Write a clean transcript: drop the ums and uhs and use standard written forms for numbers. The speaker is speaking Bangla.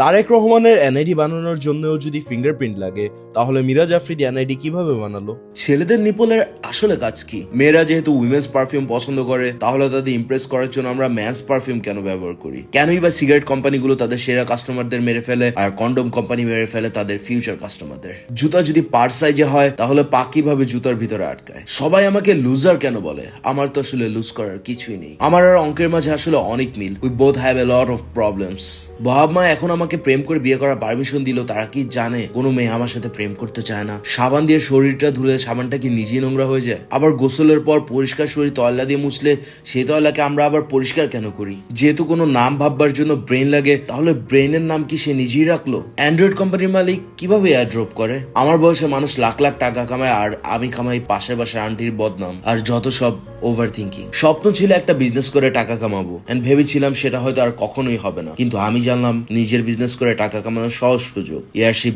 তারেক রহমানের এনআইডি বানানোর জন্যও যদি ফিঙ্গারপ্রিন্ট লাগে তাহলে মিরাজ আফ্রিদি এনআইডি কিভাবে বানালো? ছেলেদের নিপলের আসলে কাজ কি? মেয়েরা যেহেতু উইমেন্স পারফিউম পছন্দ করে, তাহলে তাদের ইমপ্রেস করার জন্য আমরা মেন্স পারফিউম কেন ব্যবহার করি? কেনই বা সিগারেট কোম্পানিগুলো তাদের সেরা কাস্টমারদের মেরে ফেলে আর কন্ডম কোম্পানি মেরে ফেলে তাদের ফিউচার কাস্টমারদের? জুতা যদি পার সাইজে হয় তাহলে পা কিভাবে জুতার ভিতরে আটকায়? সবাই আমাকে লুজার কেন বলে? আমার তো আসলে লুজ করার কিছুই নেই। আমার আর অঙ্কের মাঝে আসলে অনেক মিল। We both have a lot of problems. বাবা মা এখন আমাকে প্রেম করে বিয়ে করার পারমিশন দিল, তারা কি জানে কোনো মেয়ে আমার সাথে প্রেম করতে চায় না? সাবান দিয়ে শরীরটা ধুলে সাবানটা কি নিজেই নোংরা হয়ে যায়? আবার গোসলের পর পরিষ্কার শরীর তয়লা দিয়ে মুছলে সেই তয়লাকে আমরা আবার পরিষ্কার কেন করি? যেহেতু কোনো নাম ভাববার জন্য ব্রেন লাগে, তাহলে ব্রেনের নাম কি সে নিজেই রাখলো? অ্যান্ড্রয়েড কোম্পানির মালিক কিভাবে এয়ারড্রপ করে? আমার বয়সে মানুষ লাখ লাখ টাকা কামায় আর আমি কামাই পাশের বাসার আন্টির বদনাম আর যত সব ওভার থিঙ্কিং। স্বপ্ন ছিল একটা বিজনেস করে টাকা কামাবো, এন্ড ভেবেছিলাম সেটা হয়তো আর কখনোই হবে না, কিন্তু আমি জানলাম নিজের বিজনেস করে টাকা কামানোর সহজ সুযোগ। এয়ারশিপ